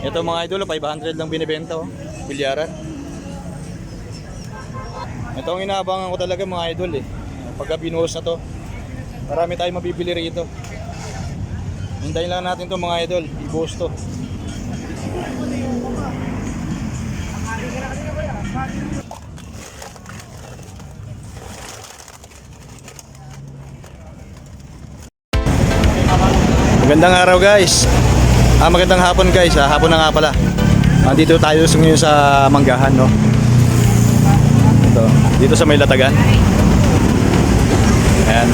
Ito mga idol, 500 lang binibenta oh. Bilyaran. Ito ang inaabangan ko talaga mga idol eh. Pagka binuhos na to, marami tayong mabibili rito. Hintayin lang natin to mga idol, i-buhos to. Magandang araw guys. Magandang hapon guys. Hapon na nga pala. Dito tayo ngayon sa Manggahan no. Ito, dito sa may Latagan. Ayan.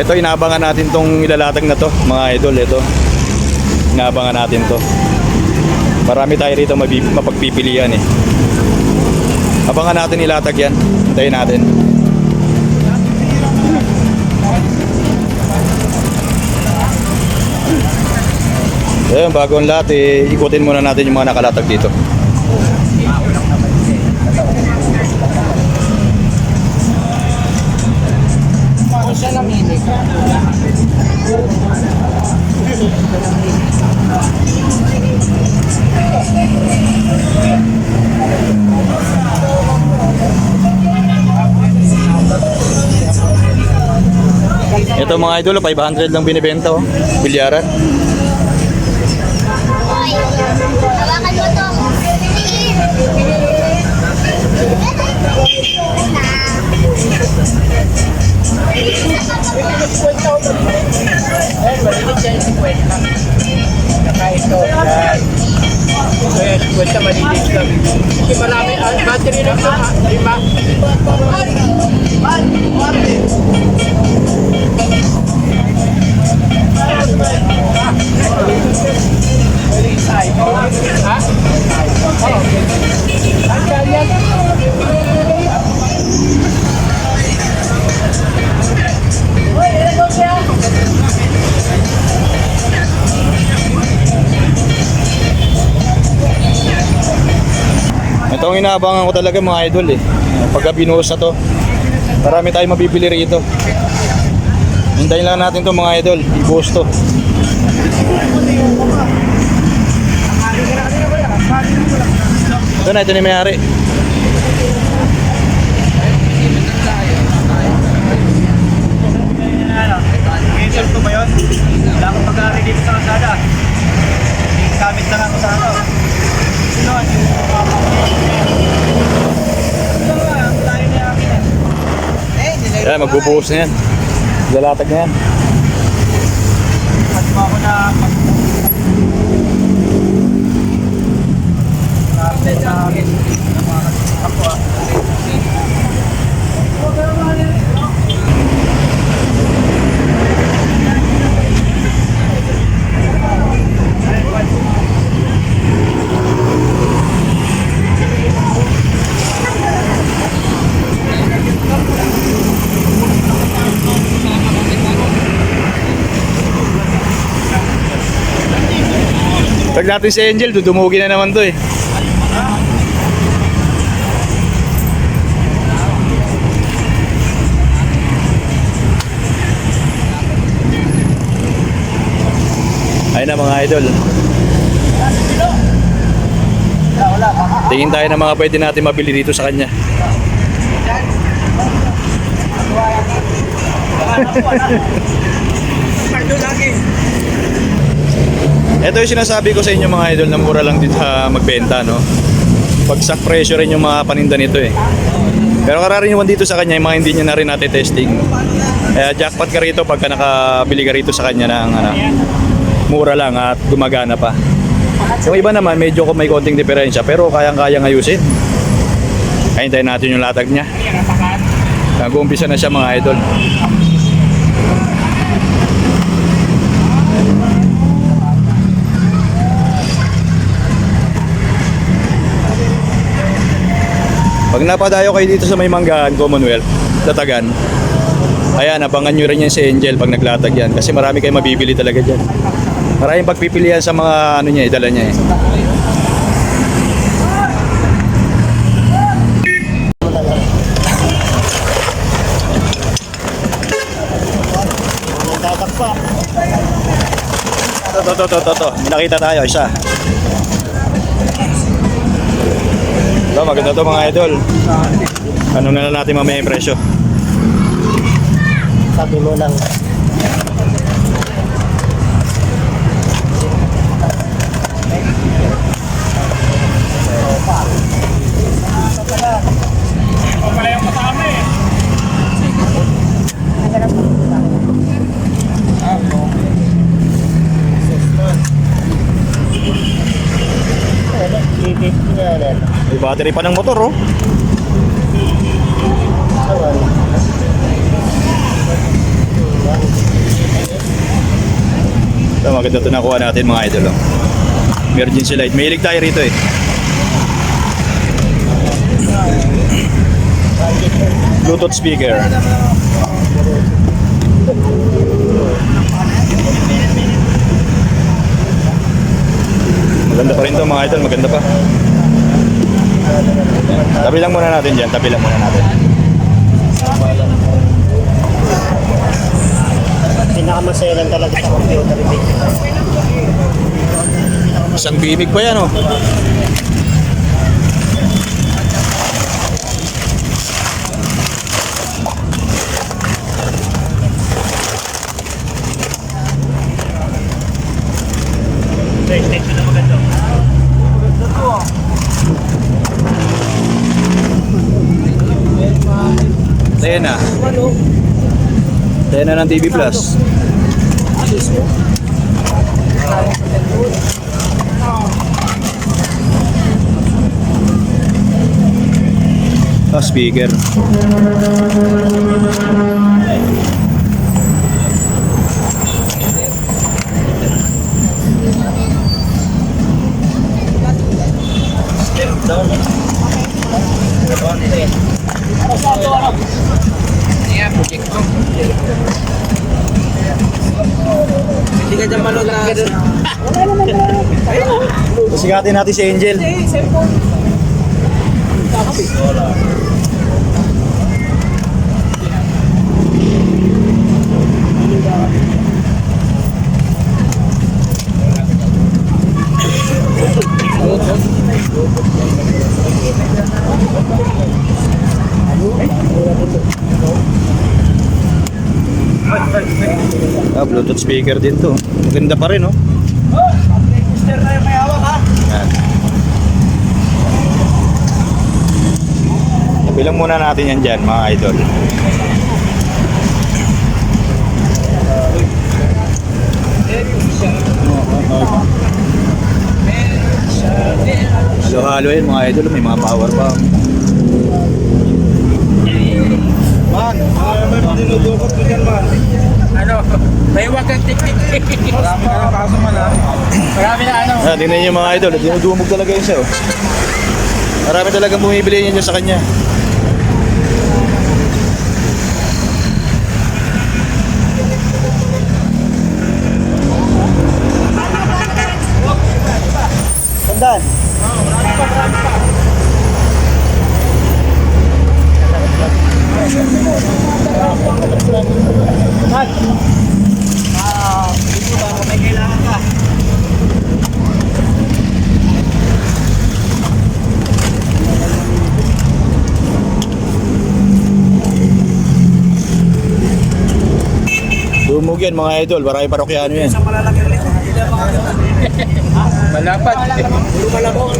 Ito inaabangan natin tong ilalatag na to, mga idol. Ito. Inaabangan natin to. Marami tayo rito mapagpipilian eh. Abangan natin ilatag yan. Hintayin natin. Ayun, bago ang lahat, ikutin muna natin yung mga nakalatag dito. Ito mga idol, 500 lang binibenta oh. Bilyaran. Hawakan mo to. Kwenta malinis lang. Kasi marami, battery lang ito, 5. Ito ang inaabangan ko talaga mga idol eh. Pagka binuhos na to, marami tayong mabibili rito. Hintayin lang natin to mga idol, i-buhos to. Ito na, ito na may-ari. Cancel ko ba yun? Wala akong pag-aari dito sa kasada. Gamit lang ako sa ano. Sunod. Yan, magbubuhos na yan. Lalatag na yan. Pag mo ako na Tag natin si Angel, dudumugi na naman to eh. Ayun na mga idol. Tingin tayo ng mga pwede natin mabili dito sa kanya. Ito yung sinasabi ko sa inyo mga idol na mura lang dito magbenta no. Pagsak presyo rin yung mga paninda nito eh. Pero karaniwan dito sa kanya yung mga hindi niya na rin natin testing. Kaya jackpot ka rito pagka nakabili ka rito sa kanya ng mura lang at gumagana pa. Yung iba naman medyo may konting diferensya pero kayang-kayang ayusin. Kaya hintayin natin yung latag niya. Nag-uumpisa na siya mga idol. Pag napadayo kayo dito sa may Manggahan, Commonwealth, Latagan, ayan, abangan nyo rin yan si Angel pag naglatag yan. Kasi marami kayo mabibili talaga dyan. Maraming pagpipilian sa mga ano niya, dala niya eh. Ito. May nakita tayo, isa. Ito, maganda to mga idol. Ano na lang natin mamaya yung presyo. Sabi mo lang. May battery pa ng motor, oh. Ito, maganda ito nakuha natin mga idol, oh. Emergency light. Mahilig tayo rito, eh. Bluetooth speaker. Maganda pa rin ito mga idol, maganda pa. Tabi lang muna natin dyan, tabi lang muna natin. Pinakamasaya lang talaga sa computer. Isang bimig pa yan, oh. Extension na maganda. Maganda to ah. Tena. Tena ng TV Plus. Ah, speaker. Hindi ka dyan manood na. Sigatin natin si Angel. Ah, Bluetooth speaker din to. Maganda pa rin, oh. Mister na yung may hawak ha. Yan. Bilang muna natin yan dyan, mga idol. Halo-halo yun mga idol, may mga power pa. Man, may dinudukot ko dyan man. Ano? May wag kang tik-tik. Marami ka ng kaso man ha. Marami na ano. Ah, tingnan niyo mga idol, dinudumog talaga yun siya, oh. Marami talagang bumibili niya sa kanya. Tandaan. Dito ba kung may kailangan ka? Dumog yan mga idol, marami parokyano yan. Sa malalaki ulit. Malapad. Puro malabong.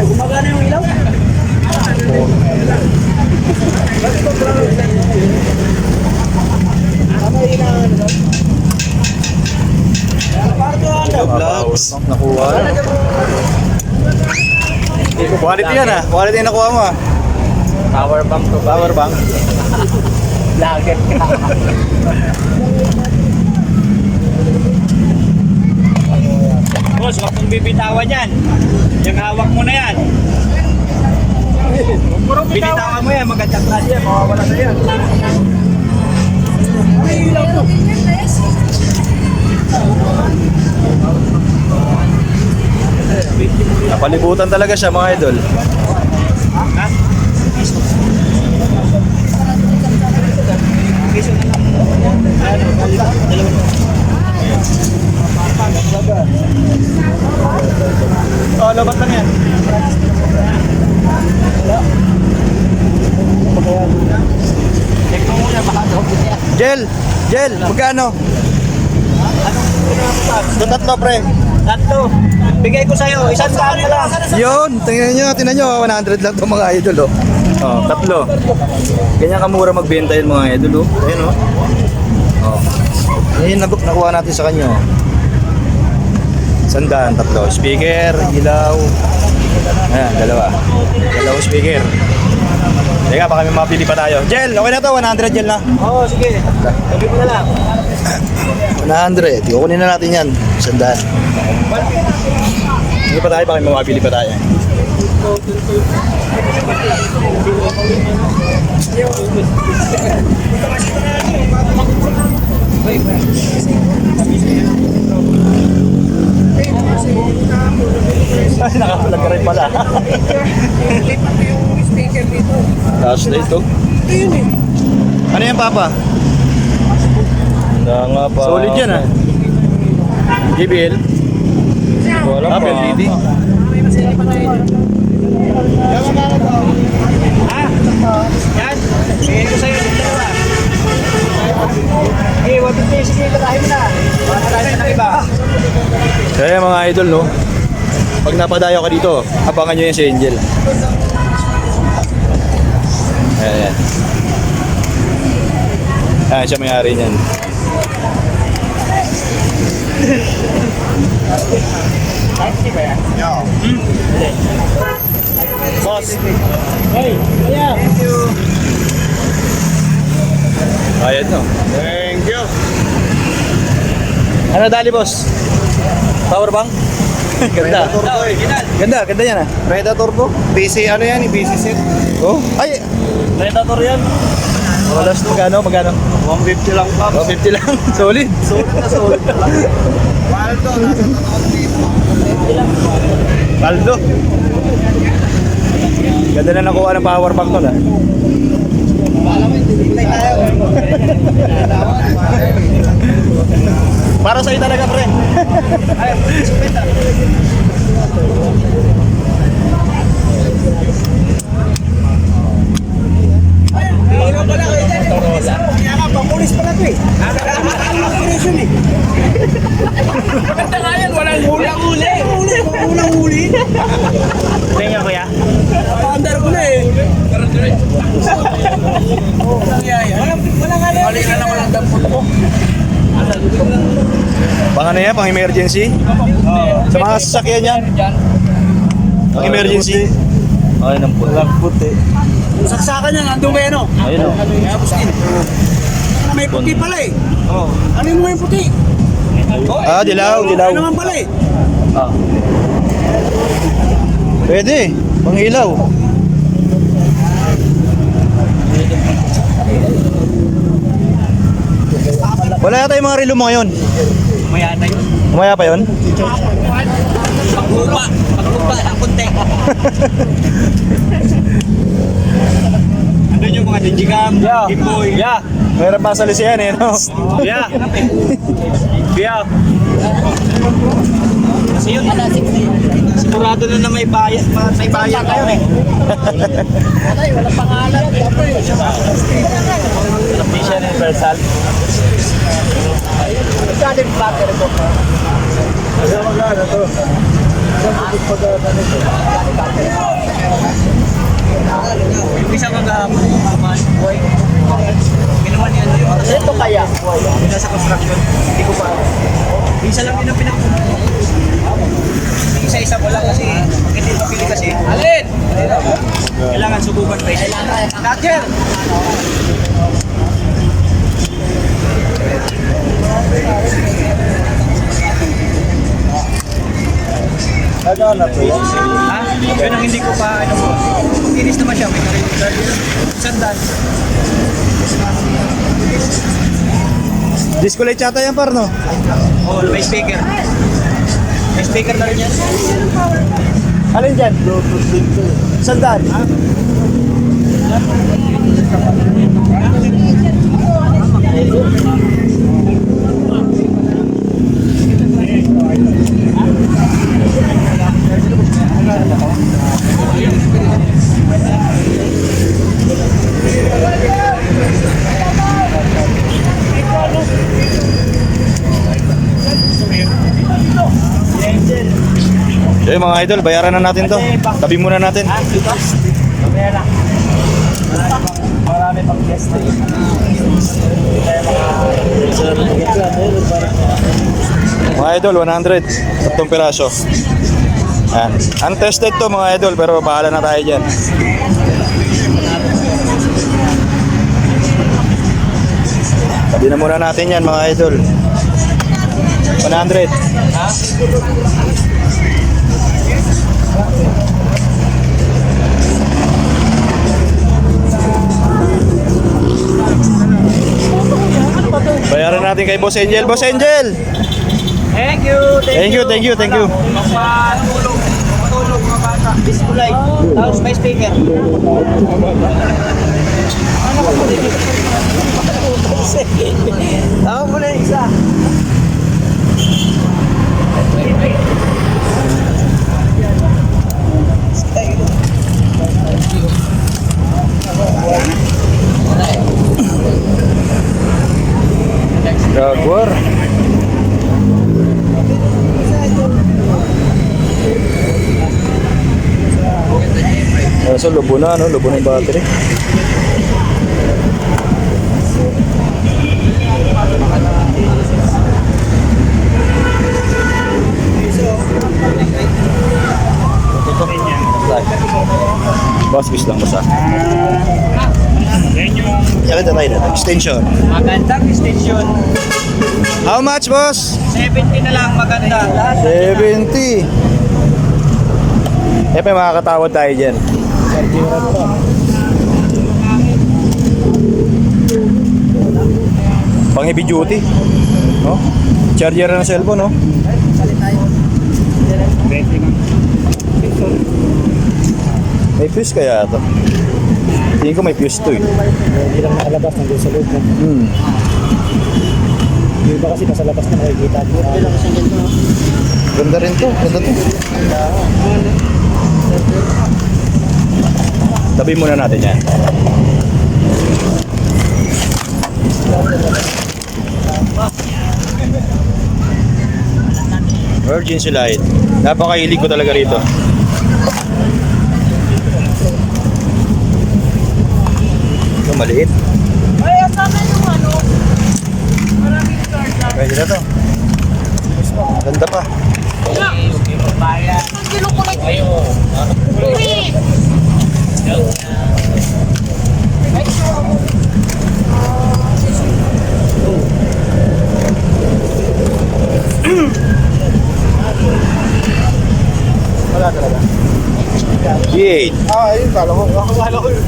Gumagana yung ilaw? Vlogs. Nakuha. Quality yan ah. Quality yung nakuha mo ah. Power bank to Power bank. Vlogger ka. bitawan yan. Yung hawak mo na yan. Binitawan mo yan, magandang klase yan, mawawala na yan. Napalibutan talaga siya mga idol. Oh, labat lang yan. Check mo muna, baka Jel! Jel! Magkano? Ito tatlo pre. tatlo. Bigay ko sa'yo, 100 na lang. Yun! Tingnan nyo, 100 lang ito mga idol oh. Oh, tatlo. Ganyan kamura magbenta yun mga idol oh. Ayun oh. Oh. Ayun nakuha natin sa kanya oh. 100, tatlo. Speaker, ilaw. Ayan, dalawa. Dalawang speaker. Teka, baka may mapili pa tayo. Jel, okay na to, 100 Jel na. Oo, sige. Sabi mo na lang. 100, kukunin na natin yan. 100. Hindi pa tayo, baka may mapili pa tayo. Ay, nakapalag ka rin pala. Last day to. Ano yan, Papa? Nga pa. Solid yan, ah. JBL? Wala pa. LDD? Yan. Bigay ko sa'yo yung dalawa. Eh, 150. Sige, tarahin mo na. Tarahin na ng iba. Kaya mga idol, no? Pag napadayo ka dito, abangan nyo yan si Angel. Ayan. Ayan, siya may-ari niyan. Boss. Hey, kaya. Thank you. Ayan, no? Thank you. Ano dali, boss? Power bank? Ganda. Ganda yan, ah. Predator po. BC, ano yan? BC set. Oh? Ay! Predator yan. Walas, magkano? 150 lang pa. 150 lang. Solid. Solid na solid. Waldo, nasa Paldo. Ganda na nakuha ng power bank nun, ah. Para sa'yo talaga, pre. Ay, sumita. Hilo pala kayo dyan. Kaya nga, pamulis pala ito eh. Operation eh. Maganda nga yan, walang huli. Walang huli. Tingnan kuya. Paandar ko na eh. Walang yaya. Walang ano. Mali na lang walang dampot mo. Pang ano yan? Pang emergency? Sa mga sasakyan yan? Pang emergency? Ay, walang puti. Saksakan yan, nandun kayo no? Ayun o. Kaya buskin. May puti pala eh. Ano mo yung puti? Ah, dilaw. Ano naman pala eh? Pwede. Pang ilaw. Wala yata yung mga relo mo ngayon. Maya na yun. Umaya pa yun? Paglupa ang kunti. Andun yung mga digicam, Game-Boy. Yeah. Meron pa sa Lucian eh, no? Yeah. Yeah. Kasi yun, sigurado na may bayad kayo eh. Wala pangalan. Mission Universal. Magkano yung platter ko? Magkano to? Yung isa kagahapon, boy. Ginawa niya ano yung Ito kaya? yung nasa construction. Hindi ko pa. Isa lang din ang pinagpunta. Isa-isa ko lang kasi hindi mapili kasi. Alin? Kailangan subukan pa isa. Catcher! Magkano po yan? Ha? Yun ang hindi ko pa, ano po. Kinis naman siya, may narinig charger. Sandal. Disco light yata yan par, no? Oh, may speaker. May speaker na rin yan. Alin dyan? Bluetooth din to. Sandaan. Okay mga idol, bayaran na natin to. Tabi muna natin. Marami pang guest eh. Mga idol, 100. Tatlong piraso. Yan. Untested to mga idol, pero bahala na tayo dyan. Tabi na muna natin yan mga idol. 100. Bayaran natin kay Boss Angel. Boss Angel! Thank you, Thank you, thank you, thank you. Magpatulog. Magpatulog mga bata. Disco light. Tapos may speaker. Tama mo na yung isa. Jaguar. So lubo na, no? Lubo na yung battery. Basbis lang basta. Yan tayo na. Extension. Magandang extension. How much, boss? 70 na lang maganda. 70. Eh, may makakatawad tayo dyan. Pang heavy duty. No? Charger na ng cellphone, no? May fuse kaya ito? Tingin ko may fuse to eh. Hindi lang nakalabas ng sa loob. Hmm. Yung iba kasi nasa labas na makikita. Ganda rin to. Ganda to. Tabi muna natin yan. Virgin Light. Napakahilig ko talaga rito. Ito maliit. Ay, asama yung ano? Maraming card lang. Pwede na to. Ganda pa. Ang kinukulit. Uy! Wala talaga. Yay! Ah, ayun. Kala ko. Kala ko yun.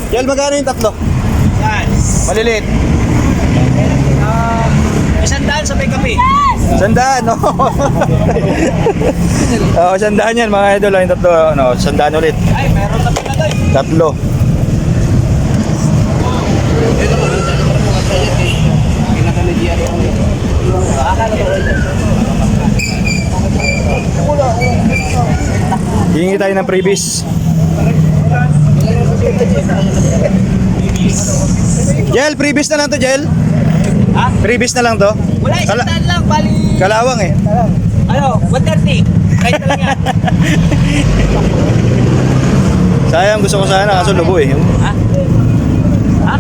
Yel, magkano yung tatlo? Yan. Maliliit. Isang daan sa may kape. Sandaan, no? Oo, sandaan yan mga idol. Yung tatlo, no? Sandaan ulit. Ay, meron na pinagay. Tatlo. Hingi tayo ng previous. Jel, previous na lang to, Jel. Ha? Previous na lang to. Wala, isang daan lang. Bali. Kalawang eh. Ano, 130. Right na lang yan. Sayang, gusto ko sana kaso lubo eh. Ha? Ha?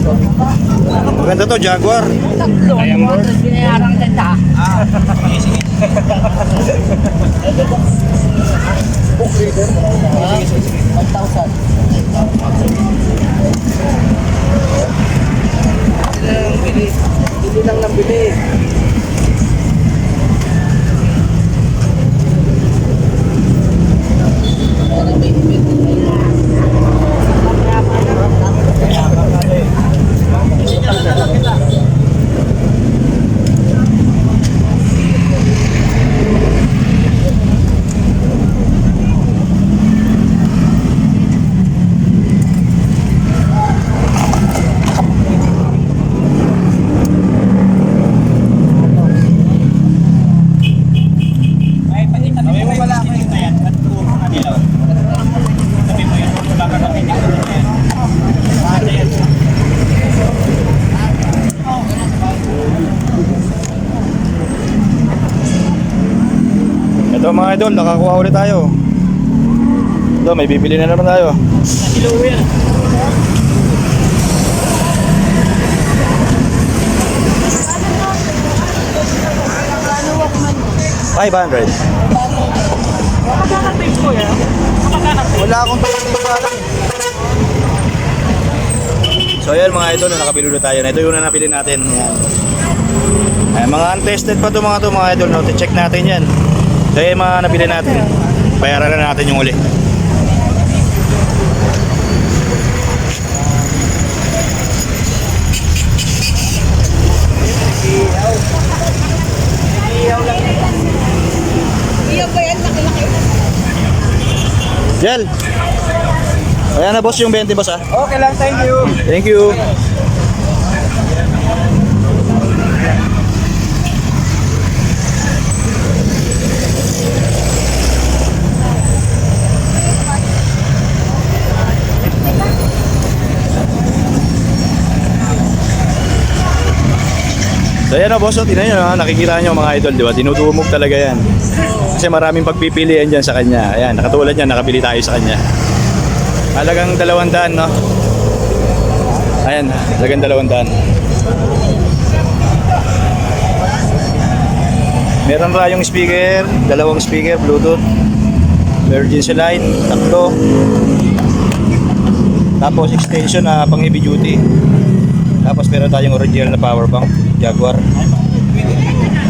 Maganda to, Jaguar. Tatlo. Binayarang ganda. Hindi lang nabili. Sabi mo wala ako yung yan. At puro mga dilaw. Sabi mo yun. Baka kapitid ko na yan. Ano yan? Ito mga idol, nakakuha ulit tayo. Ito, may bibili na naman tayo. Ilaw yan. $500. Magkakatid ko yan. Wala akong pagkakataon. So ayan mga idol, nakabili ulit tayo. Ito yung napili natin. Yan. Ay, mga untested pa to mga idol. No? Check natin yan. So yung mga napili natin. Bayaran na natin yung uli. Iyo ba yan? Laki-laki. Jel! Ayan na boss yung 20 boss ah. Okay lang, thank you. Thank you. So yan o boss, oh, tingnan nyo, nakikita nyo mga idol, di ba? Tinutubog talaga yan. Kasi maraming pagpipilian dyan sa kanya. Ayan, nakatulad yan, nakabili tayo sa kanya. Halagang 200, no? Ayan, halagang 200. Meron rayong speaker, 2 speaker, Bluetooth, emergency light, 3. Tapos extension na pang heavy duty. Tapos meron tayong original na power bank, Jaguar.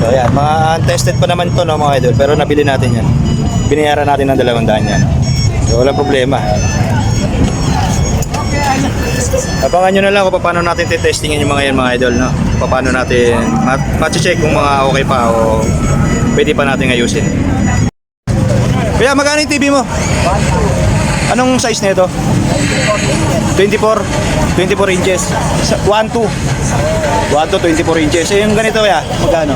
So ayan, mga untested pa naman ito no mga idol, pero nabili natin yan. Binayaran natin ng 200 yan. So walang problema. Abangan nyo na lang kung paano natin testingin yung mga yan mga idol, no? Paano natin ma-check kung mga okay pa o pwede pa natin ayusin. Kaya magkano yung TV mo? Anong size nito? 24 inches. 1.2 24 inches. Eh yung ganito kaya, magkano?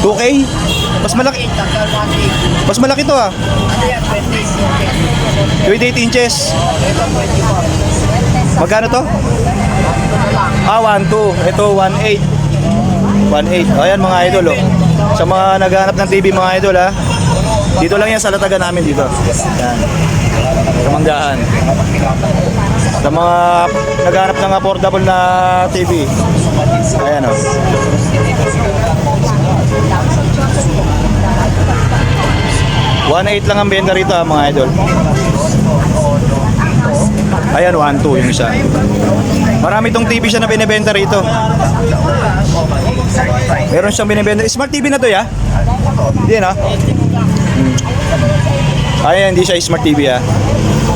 2K? Mas malaki. Mas malaki to ah. 28 inches. Magkano to? 1.2. Ito 1.8. 1.8. Ayan mga idol oh. Sa mga naghahanap ng TV mga idol ha. Dito lang yan sa latagan namin dito. Yan. Sa Manggahan. Sa mga naghahanap ng affordable na TV. Ayan o. 1.8 lang ang benta rito mga idol. Ayan, 1.2 yung isa. Marami tong TV siya na binibenta rito. Meron siyang binibenta. Smart TV na to ya? Hindi na? Ayan, hindi siya smart TV ya.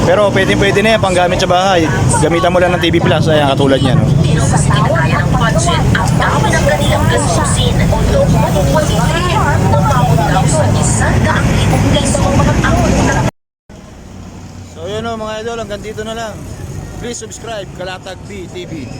Pero pwede na yan, panggamit sa bahay. Gamitan mo lang ng TV Plus, ayan, katulad niya. No? Sa kaya ng budget ang tama ng kanilang gasusin o loob pagtitigil umabot daw sa 100,000 peso ang unang. So yun o mga idol, hanggang dito na lang. Please subscribe, Kalatag B TV.